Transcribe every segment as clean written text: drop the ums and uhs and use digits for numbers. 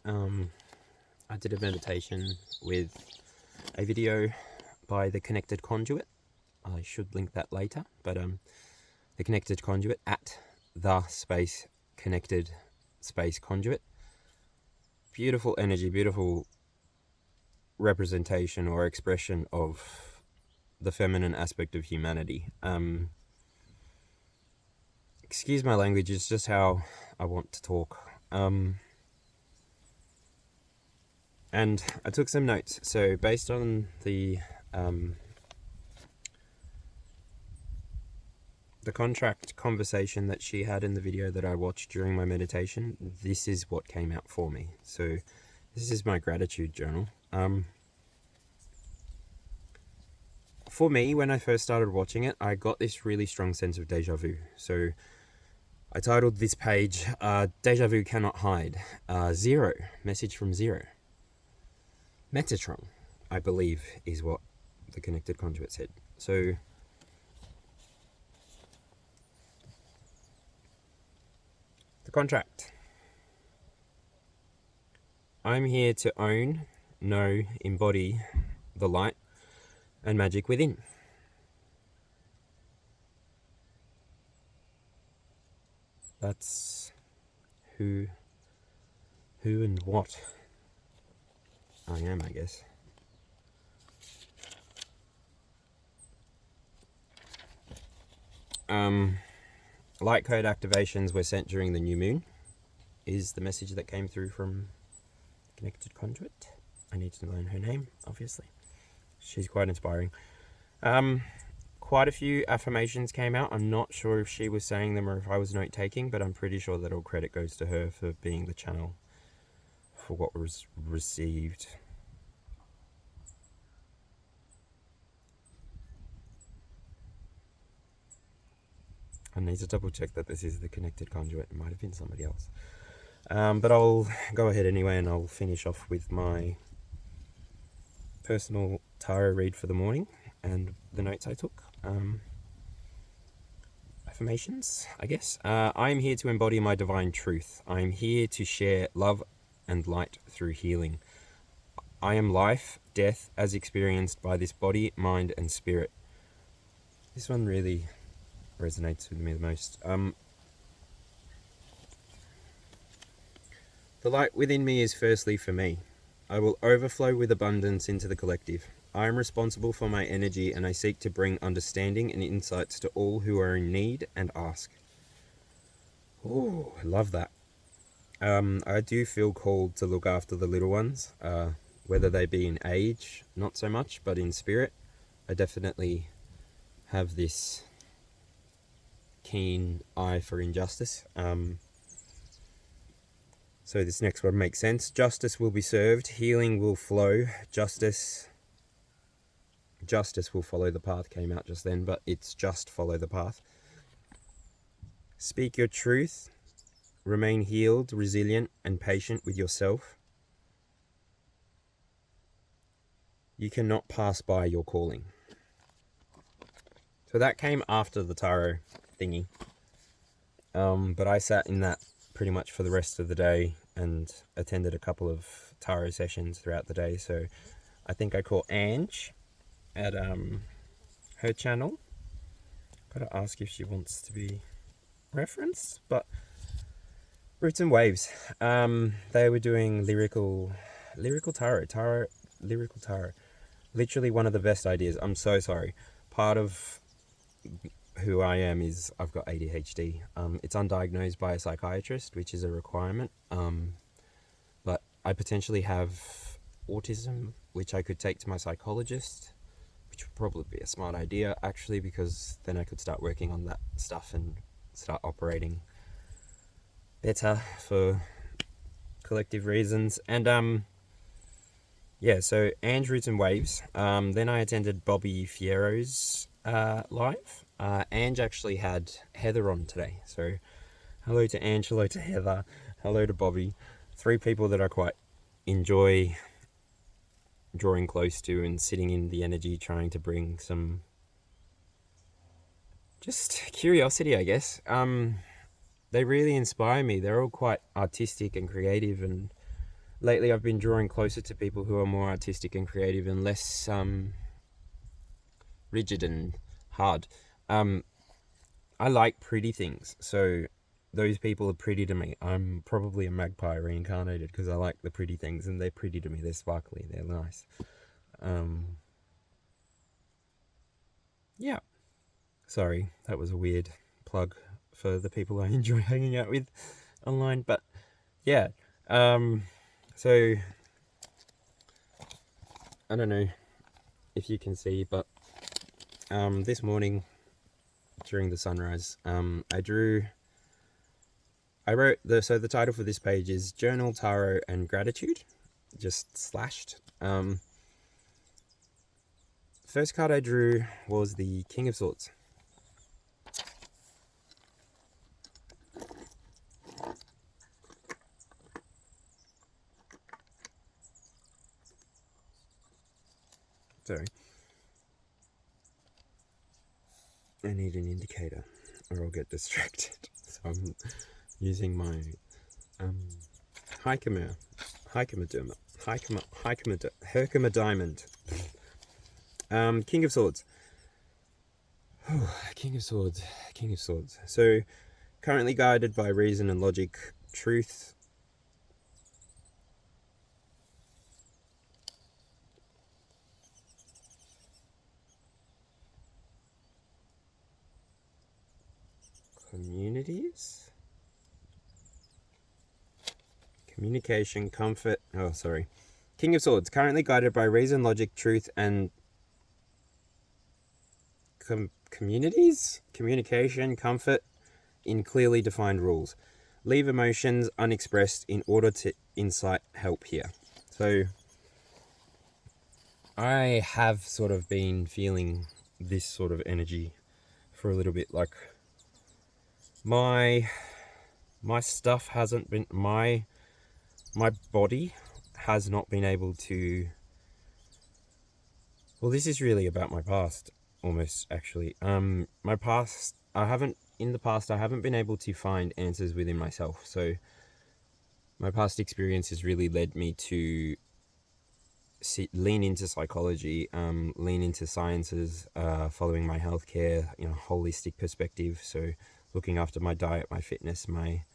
I did a meditation with a video by the Connected Conduit. I should link that later, but the Connected Conduit at the space connected space conduit. Beautiful energy, beautiful representation or expression of the feminine aspect of humanity. Excuse my language, it's just how I want to talk. And I took some notes. So based on the contract conversation that she had in the video that I watched during my meditation, this is what came out for me. So this is my gratitude journal. For me, when I first started watching it, I got this really strong sense of deja vu. So I titled this page, Deja Vu Cannot Hide. Zero, message from Zero. Metatron, I believe, is what the Connected Conduit said. So the contract. I'm here to own, know, embody the light and magic within. That's who and what I am, I guess. Light code activations were sent during the new moon is the message that came through from Connected Conduit. I need to learn her name, obviously. She's quite inspiring. Quite a few affirmations came out. I'm not sure if she was saying them or if I was note taking, but I'm pretty sure that all credit goes to her for being the channel for what was received. I need to double check that this is the Connected Conduit. It might have been somebody else. But I'll go ahead anyway and I'll finish off with my personal tarot read for the morning and the notes I took. Affirmations, I guess. I am here to embody my divine truth. I am here to share love and light through healing. I am life, death as experienced by this body, mind, and spirit. This one really resonates with me the most. The light within me is firstly for me. I will overflow with abundance into the collective. I am responsible for my energy and I seek to bring understanding and insights to all who are in need and ask. Oh, I love that. I do feel called to look after the little ones, whether they be in age, not so much, but in spirit. I definitely have this keen eye for injustice. So this next one makes sense. Justice will be served, healing will flow, justice will follow the path came out just then, but it's just follow the path. Speak your truth, remain healed, resilient, and patient with yourself. You cannot pass by your calling. So that came after the tarot thingy. But I sat in that pretty much for the rest of the day and attended a couple of tarot sessions throughout the day. So I think I caught Ange at her channel. Gotta ask if she wants to be referenced, but Roots and Waves. They were doing lyrical tarot. Literally one of the best ideas. I'm so sorry. Part of who I am is I've got ADHD. It's undiagnosed by a psychiatrist, which is a requirement. But I potentially have autism, which I could take to my psychologist, which would probably be a smart idea, actually, because then I could start working on that stuff and start operating better for collective reasons. And yeah, so Ange, Roots and Waves. Then I attended Bobby Fierro's live. Ange actually had Heather on today. So hello to Ange, hello to Heather, hello to Bobby. 3 people that I quite enjoy drawing close to and sitting in the energy, trying to bring some just curiosity, I guess. They really inspire me. They're all quite artistic and creative and lately I've been drawing closer to people who are more artistic and creative and less rigid and hard. I like pretty things, so those people are pretty to me. I'm probably a magpie reincarnated because I like the pretty things, and they're pretty to me. They're sparkly, they're nice. Yeah. Sorry, that was a weird plug for the people I enjoy hanging out with online, but yeah. So I don't know if you can see, but this morning during the sunrise, I wrote the title for this page is Journal, Tarot, and Gratitude, just slashed. First card I drew was the King of Swords. Sorry. I need an indicator or I'll get distracted. So I'm using my Herkimer diamond. King of Swords. King of Swords. King of Swords. So currently guided by reason and logic, truth, communities, communication, comfort. Oh, sorry. King of Swords, currently guided by reason, logic, truth, and communities, communication, comfort in clearly defined rules. Leave emotions unexpressed in order to incite help here. So I have sort of been feeling this sort of energy for a little bit. Like my stuff hasn't been, my body has not been able to, well, this is really about my past almost, actually. My past, I haven't been able to find answers within myself. So my past experience has really led me to lean into psychology, lean into sciences, following my healthcare, holistic perspective. So looking after my diet, my fitness, my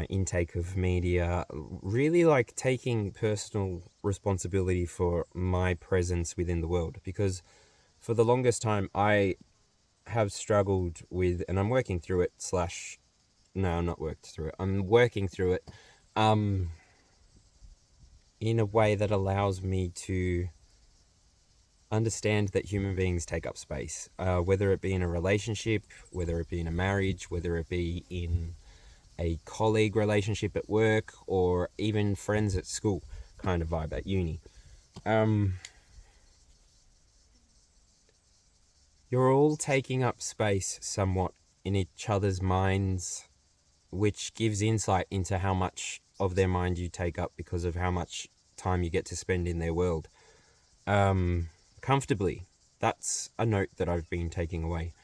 intake of media, really like taking personal responsibility for my presence within the world. Because for the longest time I have struggled with, and I'm working through it no, I'm not worked through it. I'm working through it in a way that allows me to understand that human beings take up space, whether it be in a relationship, whether it be in a marriage, whether it be in a colleague relationship at work, or even friends at school kind of vibe at uni. You're all taking up space somewhat in each other's minds, which gives insight into how much of their mind you take up because of how much time you get to spend in their world. Comfortably. That's a note that I've been taking away.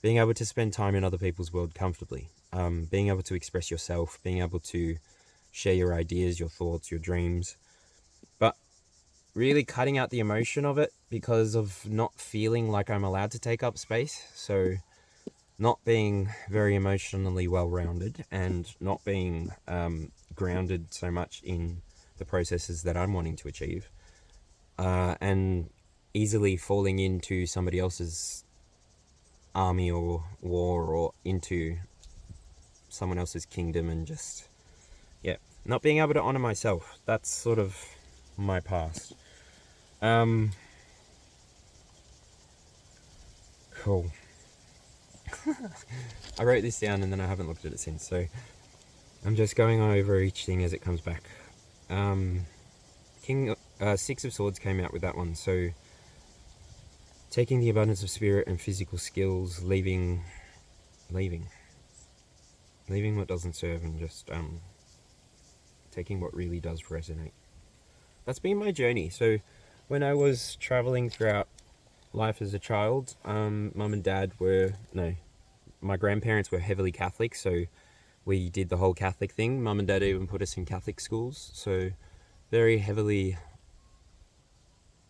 Being able to spend time in other people's world comfortably. Being able to express yourself, being able to share your ideas, your thoughts, your dreams. But really cutting out the emotion of it because of not feeling like I'm allowed to take up space. So not being very emotionally well-rounded and not being grounded so much in the processes that I'm wanting to achieve. And easily falling into somebody else's army or war or into someone else's kingdom and just, not being able to honor myself. That's sort of my past. Cool. I wrote this down and then I haven't looked at it since, so I'm just going over each thing as it comes back. Six of Swords came out with that one, so taking the abundance of spirit and physical skills, leaving what doesn't serve, and just taking what really does resonate. That's been my journey. So when I was traveling throughout life as a child, mum and dad my grandparents were heavily Catholic, so we did the whole Catholic thing. Mum and Dad even put us in Catholic schools, so very heavily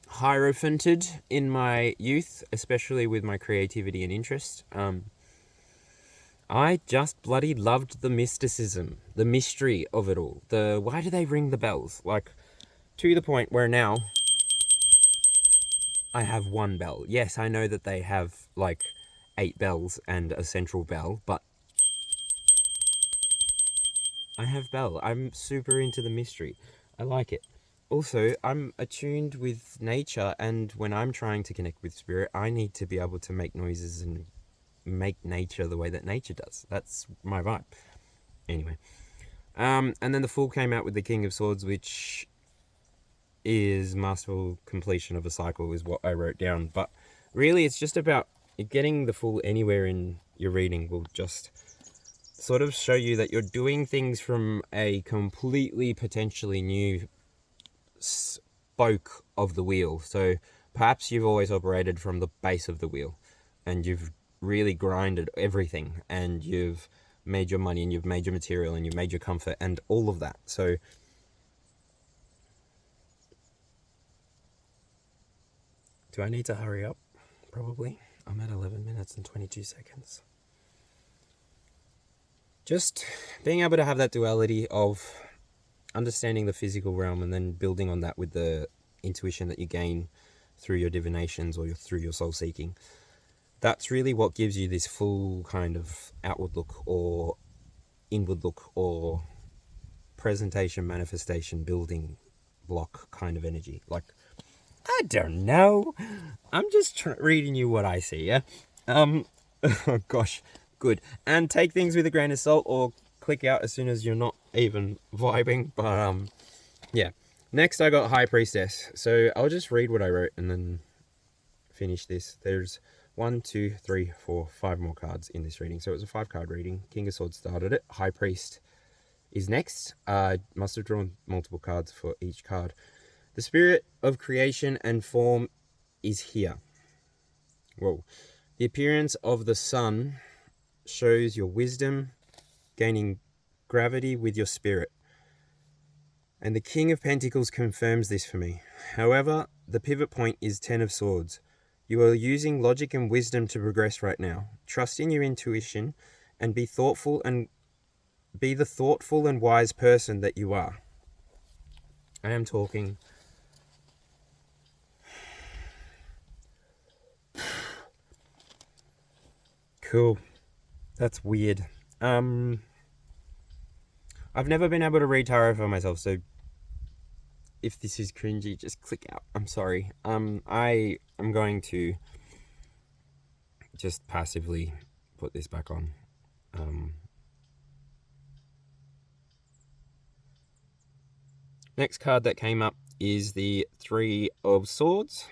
hierophanted in my youth, especially with my creativity and interest. I just bloody loved the mysticism, the mystery of it all. Why do they ring the bells? Like, to the point where now I have one bell. Yes, I know that they have like 8 bells and a central bell, but I have bell. I'm super into the mystery. I like it. Also, I'm attuned with nature, and when I'm trying to connect with spirit, I need to be able to make noises and make nature the way that nature does. That's my vibe. Anyway. And then the Fool came out with the King of Swords, which is masterful completion of a cycle, is what I wrote down. But really, it's just about getting the Fool anywhere in your reading will just sort of show you that you're doing things from a completely potentially new spoke of the wheel. So perhaps you've always operated from the base of the wheel, and you've really grinded everything, and you've made your money, and you've made your material, and you've made your comfort, and all of that. So do I need to hurry up? Probably. I'm at 11 minutes and 22 seconds. Just being able to have that duality of understanding the physical realm and then building on that with the intuition that you gain through your divinations or through your soul seeking. That's really what gives you this full kind of outward look or inward look or presentation, manifestation, building block kind of energy. Like, I don't know. I'm just reading you what I see, yeah? Oh gosh, good. And take things with a grain of salt or click out as soon as you're not even vibing. But yeah. Next I got High Priestess. So I'll just read what I wrote and then finish this. There's 1, 2, 3, 4, 5 more cards in this reading. So it was a 5-card reading. King of Swords started it. High Priest is next. I must have drawn multiple cards for each card. The spirit of creation and form is here. Whoa. The appearance of the sun shows your wisdom, gaining gravity with your spirit. And the King of Pentacles confirms this for me. However, the pivot point is 10 of Swords. You are using logic and wisdom to progress right now. Trust in your intuition and be thoughtful and be the thoughtful and wise person that you are. I am talking. Cool. That's weird. I've never been able to read tarot for myself, so if this is cringy, just click out. I'm sorry. I am going to just passively put this back on. Next card that came up is the 3 of Swords.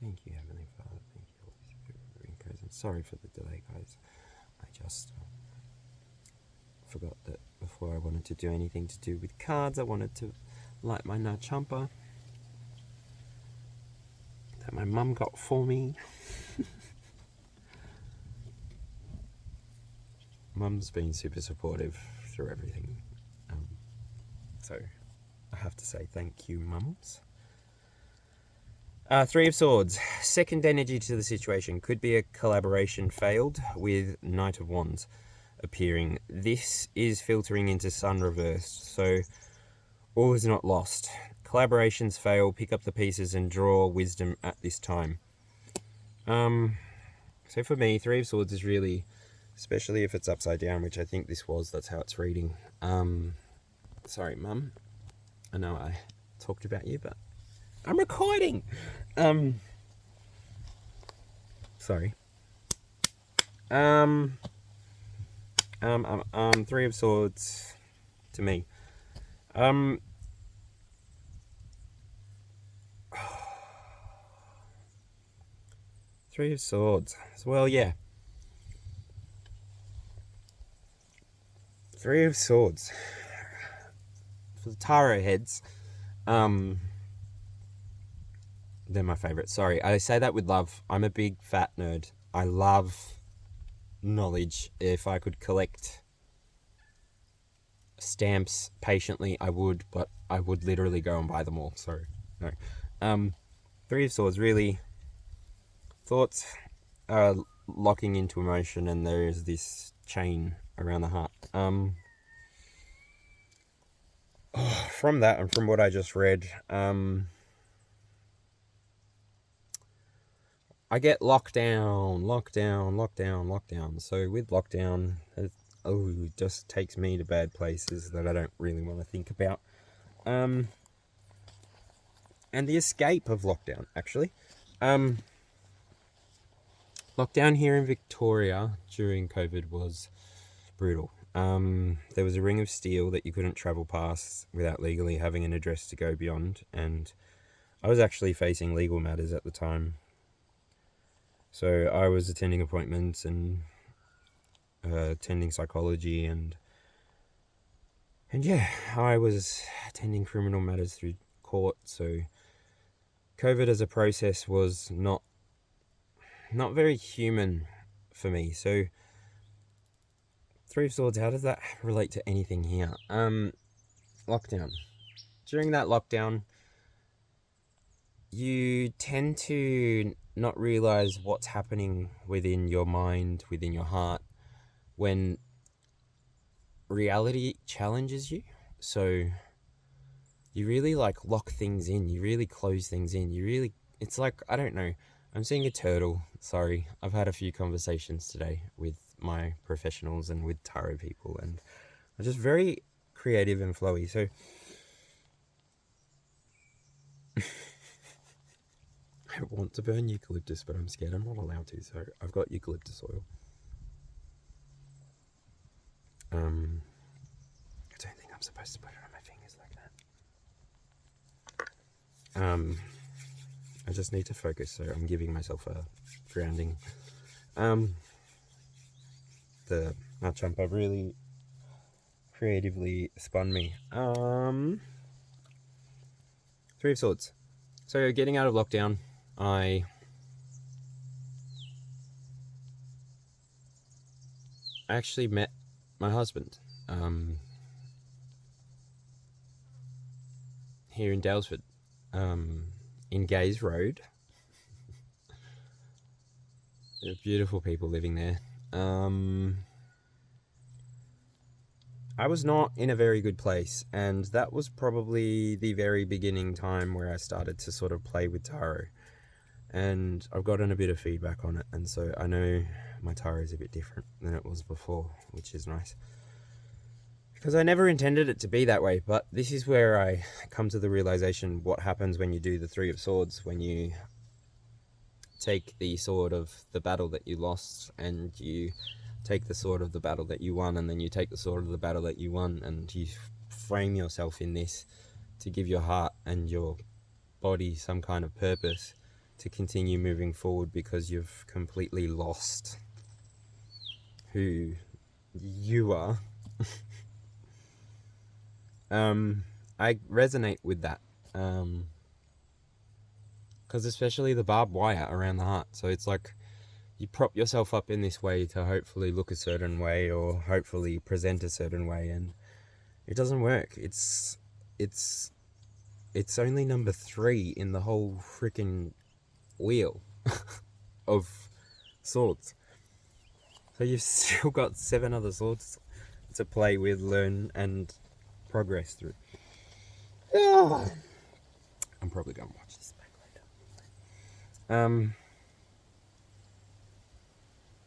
Thank you, Heavenly Father. Thank you, Holy Spirit, for being present. Sorry for the delay, guys. I just forgot that before I wanted to do anything to do with cards, I wanted to light my nut chumper that my mum got for me. Mum's been super supportive through everything. So I have to say thank you, mums. 3 of Swords. Second energy to the situation. Could be a collaboration failed with Knight of Wands appearing. This is filtering into Sun reversed. So all is not lost. Collaborations fail. Pick up the pieces and draw wisdom at this time. So for me, 3 of Swords is really, especially if it's upside down, which I think this was, that's how it's reading. Sorry, Mum. I know I talked about you, but I'm recording. Sorry. I Three of Swords to me. Um, Three of Swords. Well, yeah. Three of Swords. For the tarot heads, they're my favorite. Sorry, I say that with love. I'm a big fat nerd. I love knowledge. If I could collect stamps patiently, I would, but I would literally go and buy them all. So, no. Three of Swords, really. Thoughts are locking into emotion, and there is this chain around the heart. From that, and from what I just read, I get lockdown. So with lockdown, it just takes me to bad places that I don't really want to think about. And the escape of lockdown, actually. Lockdown here in Victoria during COVID was brutal. There was a ring of steel that you couldn't travel past without legally having an address to go beyond, and I was actually facing legal matters at the time. So I was attending appointments and attending psychology, and yeah, I was attending criminal matters through court. So COVID as a process was not very human for me. So Three of Swords, how does that relate to anything here? Lockdown. During that lockdown, you tend to not realize what's happening within your mind, within your heart, when reality challenges you. So you really lock things in, you really close things in, it's like, I don't know, I'm seeing a turtle. Sorry, I've had a few conversations today with my professionals and with tarot people, and I'm just very creative and flowy. So I want to burn eucalyptus, but I'm scared I'm not allowed to, so I've got eucalyptus oil. I don't think I'm supposed to put it on my fingers like that. I just need to focus, so I'm giving myself a grounding. The nut jumper really creatively spun me. Three of Swords. So getting out of lockdown, I actually met my husband here in Dalesford, in Gaze Road. There are beautiful people living there. I was not in a very good place, and that was probably the very beginning time where I started to sort of play with tarot, and I've gotten a bit of feedback on it, and so I know my tarot is a bit different than it was before, which is nice, because I never intended it to be that way. But this is where I come to the realization what happens when you do the Three of Swords, when you take the sword of the battle that you lost, and you take the sword of the battle that you won, and then you take the sword of the battle that you won, and you frame yourself in this to give your heart and your body some kind of purpose to continue moving forward, because you've completely lost who you are. I resonate with that, because especially the barbed wire around the heart. So it's like you prop yourself up in this way to hopefully look a certain way, or hopefully present a certain way, and it doesn't work. It's only number 3 in the whole freaking wheel of swords. So you've still got 7 other swords to play with, learn, and progress through. I'm probably going to watch this back later.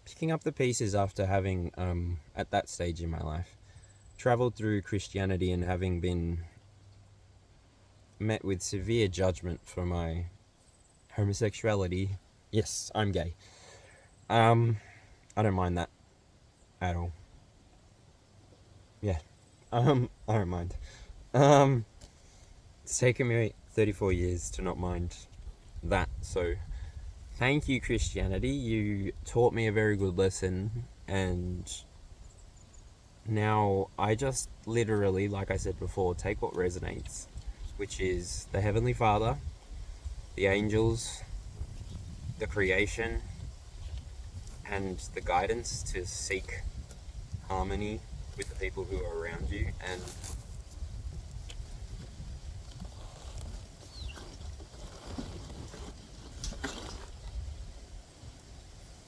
Picking up the pieces after having, at that stage in my life, traveled through Christianity and having been met with severe judgment for my homosexuality. Yes, I'm gay. I don't mind that at all. I don't mind. It's taken me 34 years to not mind that, so thank you, Christianity. You taught me a very good lesson, and now I just literally, like I said before, take what resonates, which is the Heavenly Father, the angels, the creation, and the guidance to seek harmony with the people who are around you. And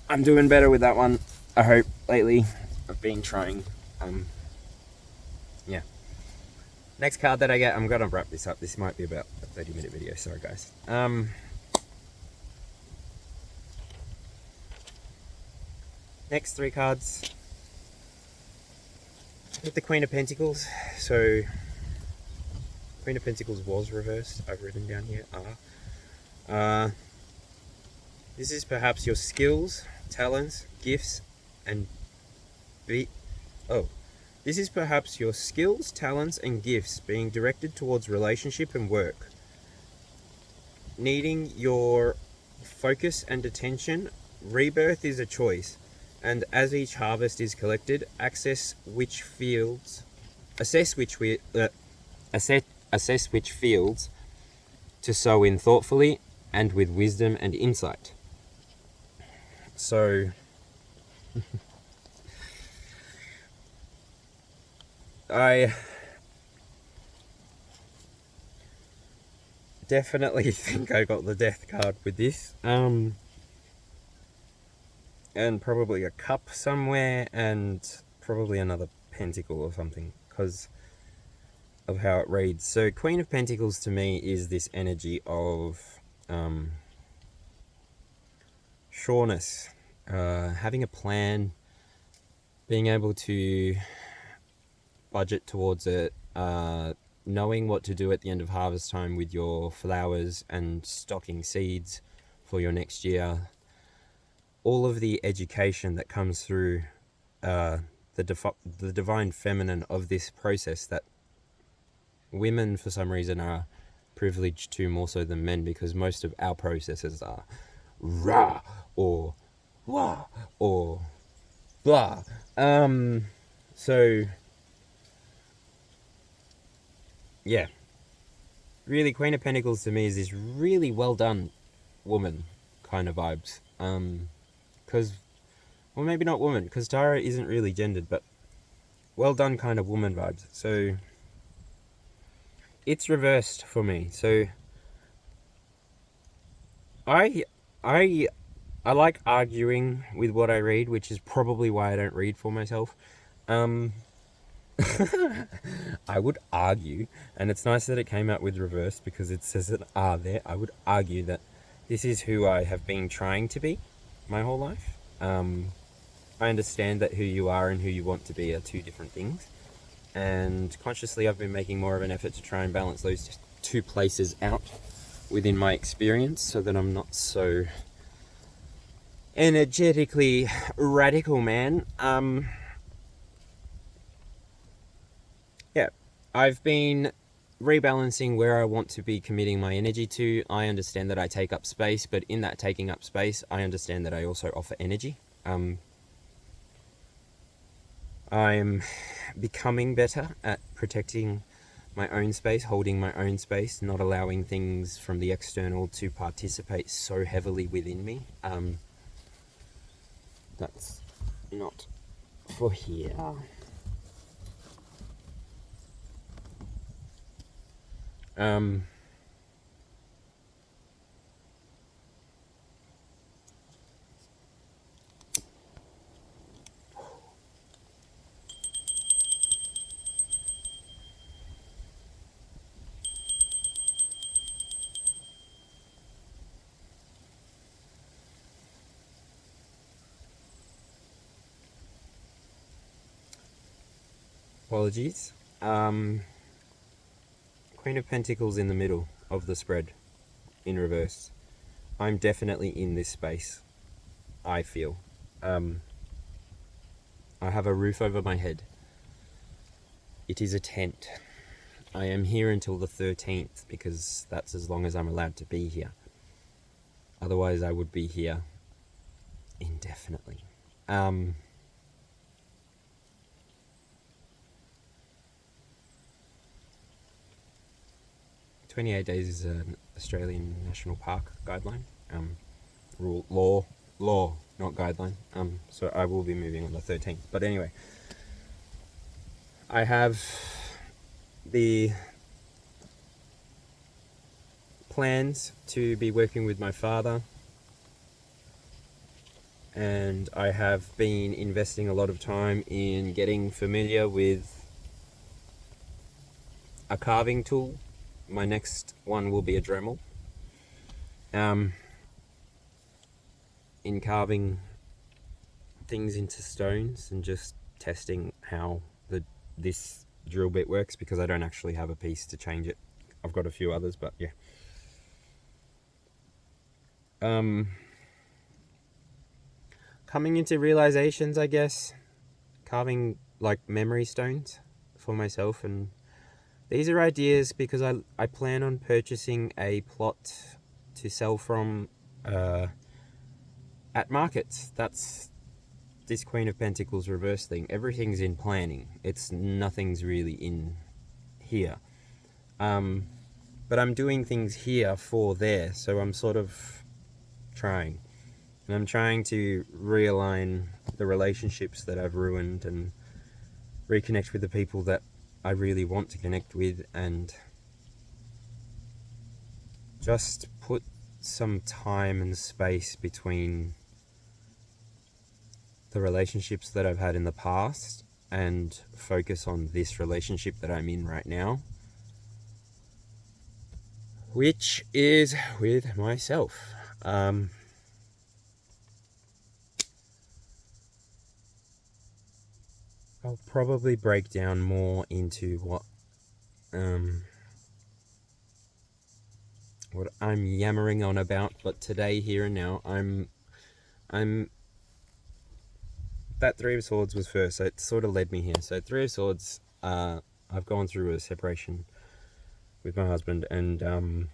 I'm doing better with that one, I hope, lately. I've been trying. Yeah. Next card that I get, I'm gonna wrap this up. This might be about a 30-minute video, sorry guys. Next three cards. With the Queen of Pentacles. So Queen of Pentacles was reversed. I've written down here. This is perhaps your skills, talents, gifts, and this is perhaps your skills, talents, and gifts being directed towards relationship and work. Needing your focus and attention, rebirth is a choice. And as each harvest is collected, assess which fields to sow in thoughtfully and with wisdom and insight. So I definitely think I got the Death card with this. And probably a cup somewhere, and probably another pentacle or something, because of how it reads. So Queen of Pentacles to me is this energy of sureness, having a plan, being able to budget towards it, knowing what to do at the end of harvest time with your flowers and stocking seeds for your next year. All of the education that comes through the divine feminine of this process that women for some reason are privileged to more so than men, because most of our processes are rah or wah or blah. So yeah, really, Queen of Pentacles to me is this really well done woman kind of vibes. Because, well, maybe not woman, because Tara isn't really gendered, but well done kind of woman vibes. So it's reversed for me. So I like arguing with what I read, which is probably why I don't read for myself. I would argue, and it's nice that it came out with reverse because it says an R there. I would argue that this is who I have been trying to be my whole life. I understand that who you are and who you want to be are two different things. And consciously I've been making more of an effort to try and balance those two places out within my experience so that I'm not so energetically radical, man. Yeah, I've been rebalancing where I want to be committing my energy to. I understand that I take up space, but in that taking up space, I understand that I also offer energy. I'm becoming better at protecting my own space, holding my own space, not allowing things from the external to participate so heavily within me. That's not for here. Apologies. Queen of Pentacles in the middle of the spread, in reverse. I'm definitely in this space, I feel. I have a roof over my head. It is a tent. I am here until the 13th because that's as long as I'm allowed to be here. Otherwise, I would be here indefinitely. 28 days is an Australian National Park guideline. Law, not guideline. So I will be moving on the 13th. But anyway, I have the plans to be working with my father, and I have been investing a lot of time in getting familiar with a carving tool. My next one will be a Dremel. In carving things into stones and just testing how this drill bit works, because I don't actually have a piece to change it. I've got a few others, but yeah. Coming into realizations, I guess. Carving like memory stones for myself, and these are ideas because I plan on purchasing a plot to sell from at markets. That's this Queen of Pentacles reverse thing. Everything's in planning. Nothing's really in here. But I'm doing things here for there, so I'm sort of trying. And I'm trying to realign the relationships that I've ruined and reconnect with the people that I really want to connect with, and just put some time and space between the relationships that I've had in the past and focus on this relationship that I'm in right now, which is with myself. I'll probably break down more into what I'm yammering on about, but today, here and now, I'm that Three of Swords was first, so it sort of led me here. So Three of Swords, I've gone through a separation with my husband, and I'm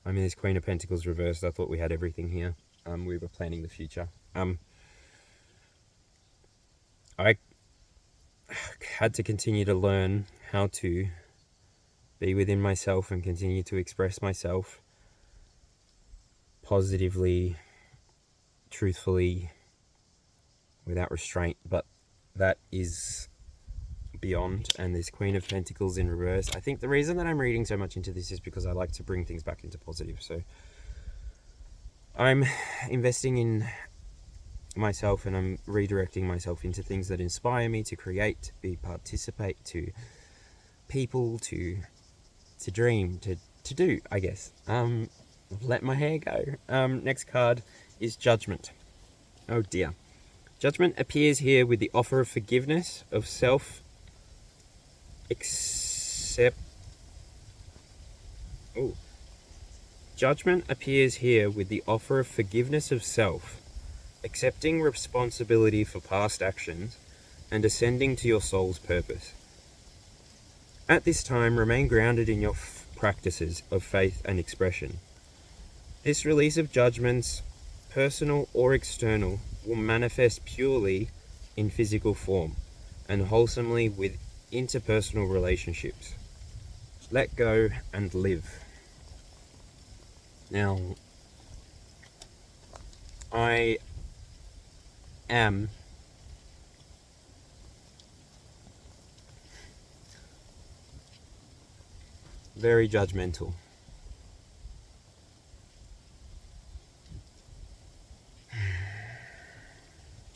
in this Queen of Pentacles reversed. I thought we had everything here. We were planning the future. I had to continue to learn how to be within myself and continue to express myself positively, truthfully, without restraint. But that is beyond, and this Queen of Pentacles in reverse. I think the reason that I'm reading so much into this is because I like to bring things back into positive. So I'm investing in myself, and I'm redirecting myself into things that inspire me to create, to participate, to people, to dream, to do, I guess. Let my hair go. Next card is Judgment. Oh dear. Judgment appears here with the offer of forgiveness, of self, Judgment appears here with the offer of forgiveness of self, accepting responsibility for past actions, and ascending to your soul's purpose. At this time, remain grounded in your practices of faith and expression. This release of judgments, personal or external, will manifest purely in physical form and wholesomely with interpersonal relationships. Let go and live. Now, I am very judgmental.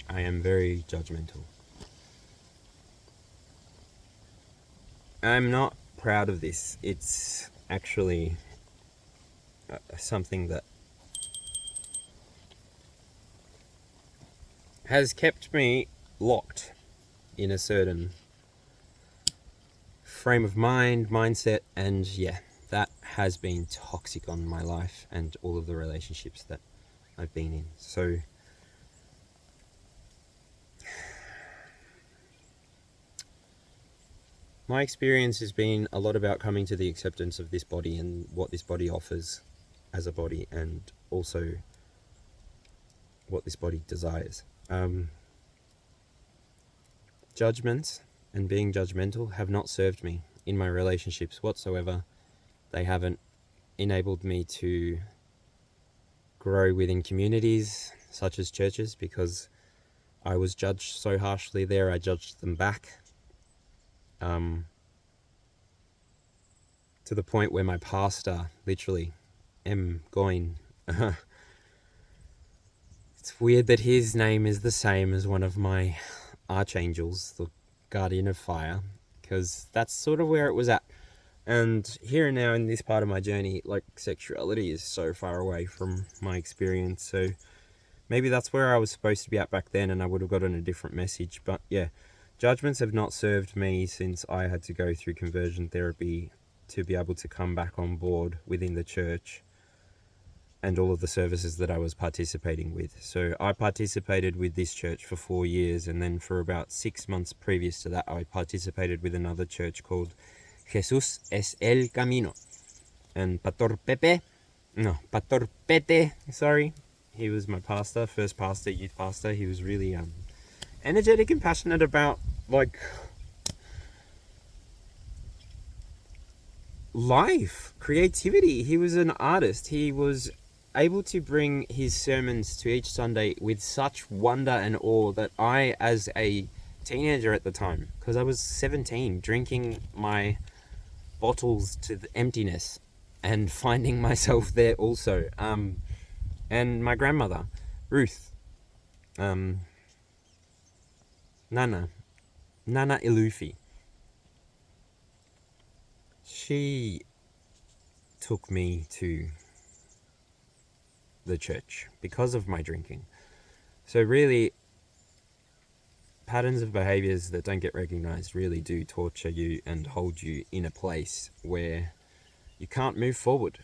I am very judgmental. I'm not proud of this. It's actually something that has kept me locked in a certain frame of mind, mindset, and yeah, that has been toxic on my life and all of the relationships that I've been in. So My experience has been a lot about coming to the acceptance of this body and what this body offers as a body, and also what this body desires. Judgments and being judgmental have not served me in my relationships whatsoever. They haven't enabled me to grow within communities such as churches, because I was judged so harshly there. I judged them back, to the point where my pastor, literally, Goin, it's weird that his name is the same as one of my archangels, the guardian of fire, because that's sort of where it was at. And here and now in this part of my journey, like, sexuality is so far away from my experience. So maybe that's where I was supposed to be at back then, and I would have gotten a different message. But yeah, judgments have not served me since I had to go through conversion therapy to be able to come back on board within the church and all of the services that I was participating with. So I participated with this church for 4 years, and then for about 6 months previous to that, I participated with another church called Jesús es el Camino. And Pastor Pete, sorry, he was my pastor, first pastor, youth pastor. He was really energetic and passionate about, like, life, creativity. He was an artist. He was able to bring his sermons to each Sunday with such wonder and awe that I, as a teenager at the time, because I was 17, drinking my bottles to the emptiness and finding myself there also. And my grandmother, Ruth, Nana Ilufi, she took me to the church because of my drinking. So really, patterns of behaviors that don't get recognized really do torture you and hold you in a place where you can't move forward.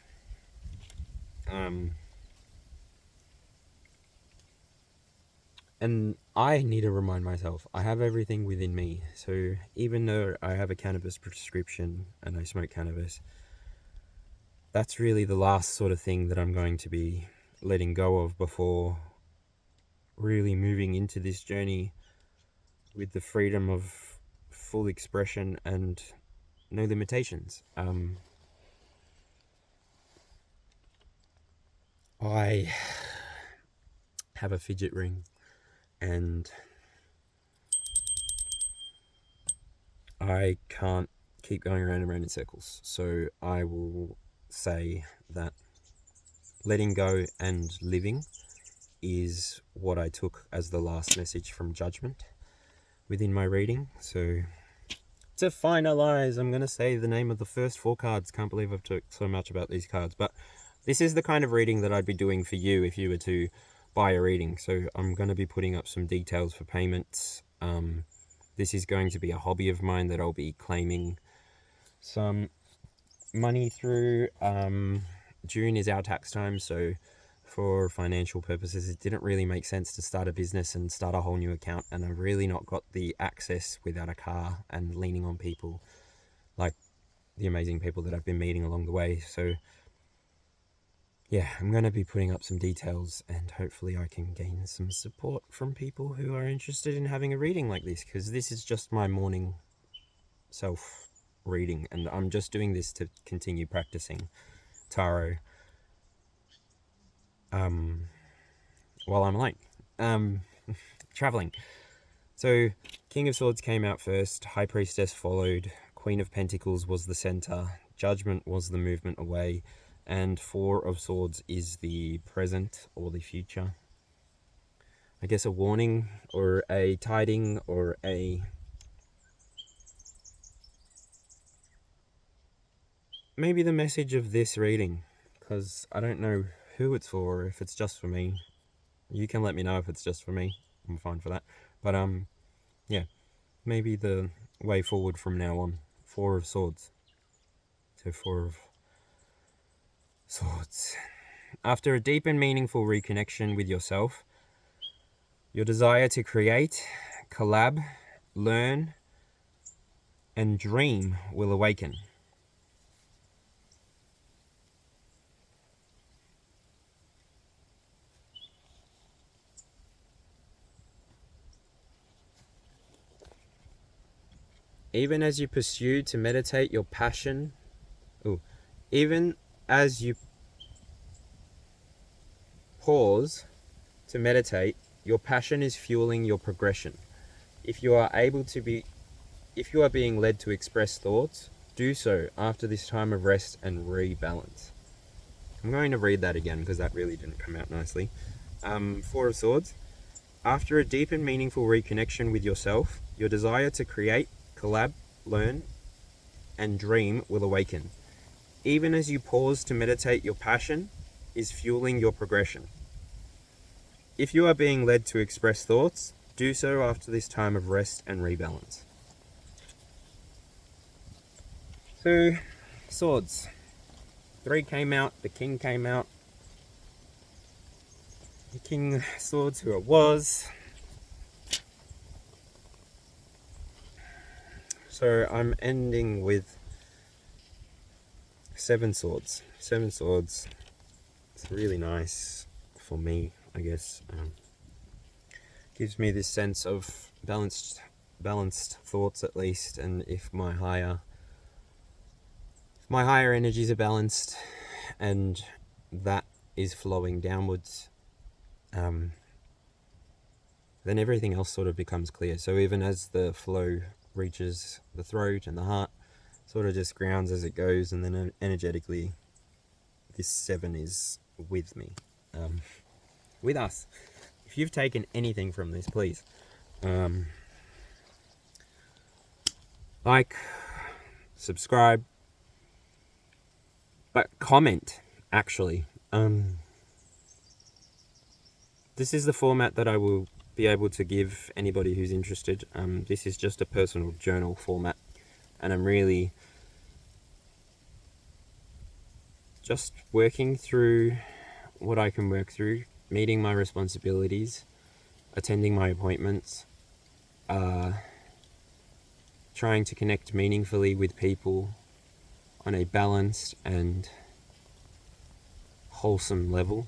And I need to remind myself, I have everything within me. So even though I have a cannabis prescription and I smoke cannabis, that's really the last sort of thing that I'm going to be letting go of before really moving into this journey with the freedom of full expression and no limitations. I have a fidget ring, and I can't keep going around and around in circles. So I will say that letting go and living is what I took as the last message from judgment within my reading. So to finalize, I'm going to say the name of the first 4 cards. Can't believe I've talked so much about these cards, but this is the kind of reading that I'd be doing for you if you were to buy a reading. So I'm going to be putting up some details for payments. This is going to be a hobby of mine that I'll be claiming some money through. June is our tax time, so for financial purposes, it didn't really make sense to start a business and start a whole new account, and I've really not got the access without a car and leaning on people like the amazing people that I've been meeting along the way. So yeah, I'm going to be putting up some details, and hopefully I can gain some support from people who are interested in having a reading like this, because this is just my morning self reading, and I'm just doing this to continue practicing tarot while I'm late traveling. So King of Swords came out first, High Priestess followed, Queen of Pentacles was the center, Judgment was the movement away, and 4 of Swords is the present or the future. I guess a warning or a tiding or a maybe the message of this reading, because I don't know who it's for, or if it's just for me. You can let me know if it's just for me. I'm fine for that. But yeah, maybe the way forward from now on. 4 of Swords. So 4 of Swords. After a deep and meaningful reconnection with yourself, your desire to create, collab, learn, and dream will awaken. Even as you pursue to meditate your passion, even as you pause to meditate, your passion is fueling your progression. If you are being led to express thoughts, do so after this time of rest and rebalance. I'm going to read that again because that really didn't come out nicely. Four of Swords. After a deep and meaningful reconnection with yourself, your desire to create, collab, learn, and dream will awaken. Even as you pause to meditate, your passion is fueling your progression. If you are being led to express thoughts, do so after this time of rest and rebalance. So, Swords. 3 came out, the King came out. The King of Swords, who it was. So I'm ending with 7 Swords. 7 Swords. It's really nice for me, I guess. Gives me this sense of balanced thoughts at least, and if my higher energies are balanced and that is flowing downwards, then everything else sort of becomes clear. So even as the flow reaches the throat and the heart, sort of just grounds as it goes, and then energetically this 7 is with me, with us. If you've taken anything from this, please like, subscribe, but comment actually. This is the format that I will be able to give anybody who's interested. This is just a personal journal format, and I'm really just working through what I can work through, meeting my responsibilities, attending my appointments, trying to connect meaningfully with people on a balanced and wholesome level,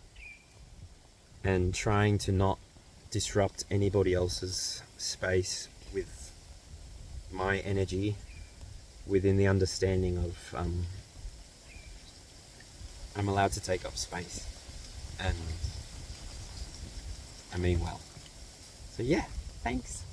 and trying to not disrupt anybody else's space with my energy, within the understanding of I'm allowed to take up space, and I mean well. So yeah, thanks.